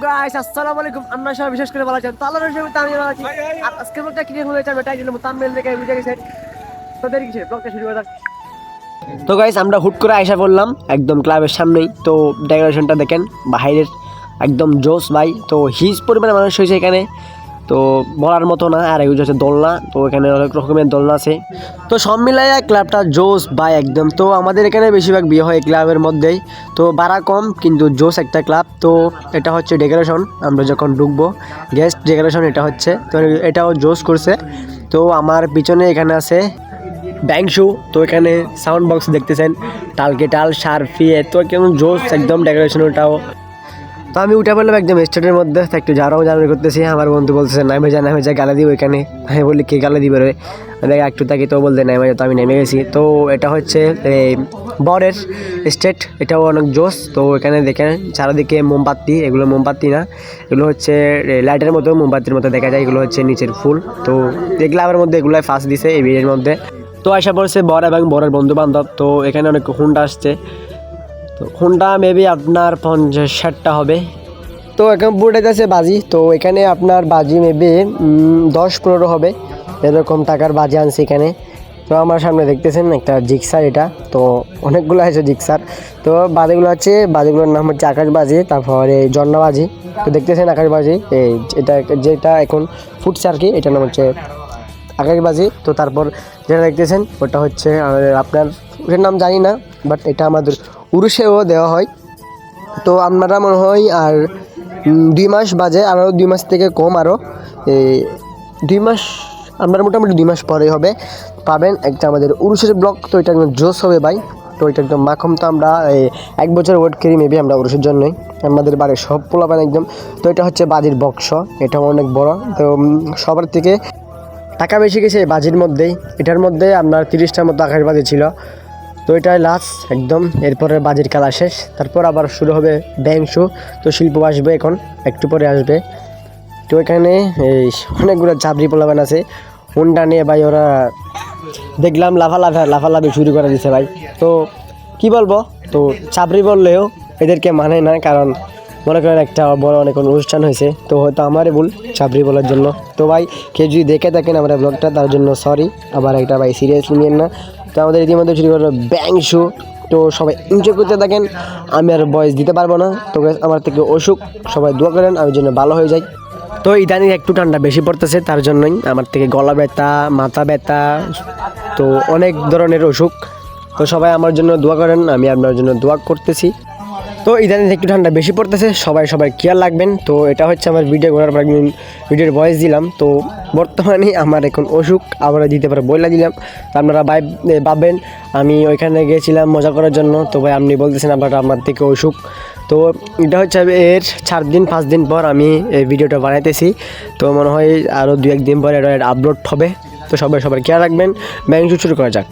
Guys আসসালামু আলাইকুম। আমরা সবাই বিশেষ করে ভালো আছেন। তো আল্লাহর রহমতে আমি ভালো আছি। আর আজকে ব্লগটা কি নিয়ে হয়েছে আমি টাইটেল থাম্বনেল দেখে বুঝে গেছেন। তো দেরি কিসের ব্লগটা শুরু করা যাক। তো গাইস আমরা হুট করে আয়সা পড়লাম একদম ক্লাবের সামনেই। তো ডেকোরেশনটা দেখেন বাইরের একদম জোস ভাই। তো হিজ পরিমাণে মানুষ হয়েছে এখানে, তো বলার মতো না। আর এগুলো হচ্ছে দোলনা, তো এখানে অনেক রকমের দোলনা আছে। তো সব মিলাই ক্লাবটা জোস ভাই একদম। তো আমাদের এখানে বেশিরভাগ বিয়ে হয় ক্লাবের মধ্যেই, তো ভাড়া কম কিন্তু জোস একটা ক্লাব। তো এটা হচ্ছে ডেকোরেশন, আমরা যখন ঢুকবো গেস্ট ডেকোরেশন এটা হচ্ছে। তো এটাও জোস করছে। তো আমার পিছনে এখানে আছে ব্যাংশু। তো এখানে সাউন্ড বক্স দেখতেছেন, টালকে টাল সারফি এত কেমন জোস একদম ডেকোরেশন ওটাও। তো আমি উঠে পড়লাম একদম স্টেটের মধ্যে। তো একটু জানাজানি করতেছি, আমার বন্ধু বলতেছে নামে যা গালা দিব এখানে। আমি বলি কে গালা দিবে রে, দেখ একটু তাকে। তো বলতে নামে যা, তো আমি নেমে গেছি। তো এটা হচ্ছে এই বরের স্টেট, এটাও অনেক জোস। তো এখানে দেখেন চারিদিকে মোমবাতি, এগুলো মোমবাতি না, এগুলো হচ্ছে লাইটের মতো, মোমবাতির মতো দেখা যায়। এগুলো হচ্ছে নিচের ফুল। তো এগুলো আমার মধ্যে এগুলো ফার্স্ট দিছে এই বিয়ের মধ্যে। তো আসা পড়ছে বর এবং বরের বন্ধু বান্ধব। তো এখানে অনেক হুন্ডা আসছে। তো হুন্ডা মেবি আপনার 50-60টা হবে। তো এখন বুটে যাচ্ছে বাজি। তো এখানে আপনার বাজি মেবি 10-15 হবে, এরকম টাকার বাজি আনছে এখানে। তো আমার সামনে দেখতেছেন একটা জিক্সার, এটা তো অনেকগুলো আছে জিক্সার। তো বাজিগুলো আছে, বাজিগুলোর নাম হচ্ছে আকাশবাজি, তারপরে ঝর্ণাবাজি। তো দেখতেছেন আকাশবাজি, এই এটা যেটা এখন ফুটছে আর কি, এটার নাম হচ্ছে আকাশবাজি। তো তারপর যেটা দেখতেছেন ওটা হচ্ছে আপনার, ওটার নাম জানি না, বাট এটা আমাদের উরুষেও দেওয়া হয়। তো আপনারা মনে হয় আর 2 মাস বাজে, আরও 2 মাস থেকে কম, আরও 2 মাস, আপনার মোটামুটি 2 মাস পরে হবে পাবেন একটা আমাদের উরুষের ব্লগ। তো এটা একদম জোস হবে ভাই। তো এটা একদম মাখম। তো আমরা 1 বছর ওয়েট করি মেবি আমরা উরুষের জন্যই, আমাদের বাড়ির সব পোলাপান একদম। তো এটা হচ্ছে বাজির বক্স, এটাও অনেক বড়। তো সবার থেকে টাকা বেশি গেছে এই বাজির মধ্যেই। এটার মধ্যে আপনার 30টার মতো আকাশবাজি ছিল। তো এটাই লাস্ট একদম, এরপরে বাজির খেলা শেষ, তারপর আবার শুরু হবে ব্যাংক শো। তো শিল্প আসবে এখন, একটু পরে আসবে। তো এখানে এই অনেকগুলো চাবরি পোলাবান আছে হুন্ডা নিয়ে ভাই। ওরা দেখলাম লাফালাফি শুরু করে দিছে ভাই। তো কি বলবো, তো চাবরি বললেও এদেরকে মানে না, কারণ মনে করেন একটা বড় অনেক অনুষ্ঠান হয়েছে, তো হয়তো আমারই ভুল চাবরি বলার জন্য। তো ভাই কেউ যদি দেখে থাকেন আমার ব্লগটা, তার জন্য সরি। আবার একটা ভাই সিরিয়াসলি নিয়েন না। তো আমাদের ইতিমধ্যে শুরু করবো ব্যাং শো। তো সবাই এনজয় করতে থাকেন, আমি আর ভয়েস দিতে পারবো না। তো আমার থেকে অসুখ, সবাই দোয়া করেন আমি যেন ভালো হয়ে যাই। তো ইদানিং একটু ঠান্ডা বেশি পড়তেছে, তার জন্যই আমার থেকে গলা ব্যথা, মাথা ব্যথা, তো অনেক ধরনের অসুখ। তো সবাই আমার জন্য দোয়া করেন, আমি আপনার জন্য দোয়া করতেছি। তো ইদানিং একটু ঠান্ডা বেশি পড়তেছে, সবাই খেয়াল রাখবেন। তো এটা হচ্ছে আমার ভিডিও করার পর একদিন ভিডিওর ভয়েস দিলাম। তো বর্তমানে আমার এখন অসুখ, আবার দিতে পারে বইলা দিলাম। তো আপনারা ভাববেন আমি ওইখানে গিয়েছিলাম মজা করার জন্য। তো ভাই আপনি বলতেছেন আপনারা আমার থেকে অসুখ। তো এটা হচ্ছে এর 4-5 দিন পর আমি এই ভিডিওটা বানাইতেছি। তো মনে হয় আরও 2-1 দিন পর এটা আপলোড হবে। তো সবাই খেয়াল রাখবেন। ব্যাংক শুরু করা যাক।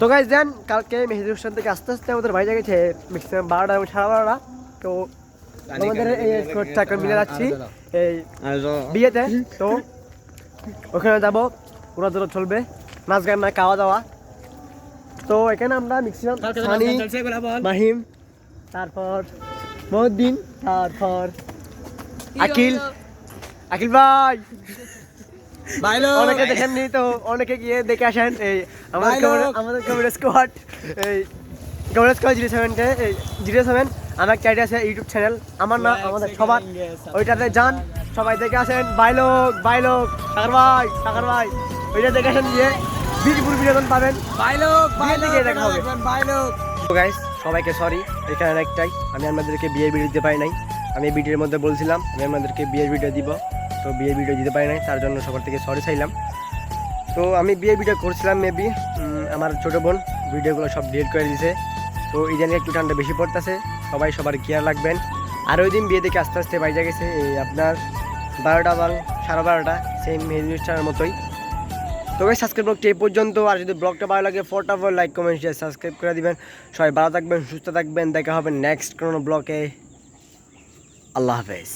তো গাইস দেন কালকে মেহেদি অনুষ্ঠান থেকে আস্তে আস্তে আমাদের ভাই গেছে ম্যাক্সিমাম 12টা এবং 12:30 তো আমাদের এই স্কোরটা একটা মিলে যাচ্ছি এই বিয়েতে। তো ওখানে যাবো, পুরো দূর চলবে, নাচ গান না খাওয়া দাওয়া। তো এখানে আমরা ম্যাক্সিমাম সানি, মাহিম, তারপর মহিউদ্দিন, তারপর আকিল ভাই অনেকে দেখেননি, তো অনেকে গিয়ে দেখে আসেন। এই আমাদের কমেডি স্কোয়াড, এই কমেডি স্কোয়াড 07 এই 07 আমার একটা আইডি আছে ইউটিউব চ্যানেল, আমার না আমাদের সবার, ওইটাতে যান সবাই দেখে আসেন। বাইলোক টাকার ভাই ওইটা দেখে আসেন, গিয়ে বীরপুর বিনোদন পাবেন। তো গাইস সবাইকে সরি, এখানে একটাই, আমি আপনাদেরকে বিয়ের ভিডিও দিতে পারি নাই। আমি ভিডিওর মধ্যে বলছিলাম আমি আপনাদেরকে বিয়ের ভিডিও দিব, তো বিয়ের ভিডিও দিতে পারি নাই, তার জন্য সবার থেকে সরি চাইলাম। তো আমি বিয়ের ভিডিও করছিলাম, মেবি আমার ছোটো বোন ভিডিওগুলো সব ডিলিট করে দিয়েছে। তো এই জন্য একটু ঠান্ডা বেশি পড়তেছে, সবাই সবার কেয়ার রাখবেন। আর ওই দিন বিয়ে থেকে আস্তে আস্তে বাইরে গেছে এই আপনার 12টা বা 12:30 সেম অনুষ্ঠানের মতোই। তো গাইস সাবস্ক্রাইব ব্লগটি এই পর্যন্ত। আর যদি ব্লগটা ভালো লাগে ফটাফট লাইক কমেন্ট শেয়ার সাবস্ক্রাইব করে দিবেন। সবাই ভালো থাকবেন, সুস্থ থাকবেন, দেখা হবে নেক্সট কোনো ব্লগে। আল্লাহ হাফেজ।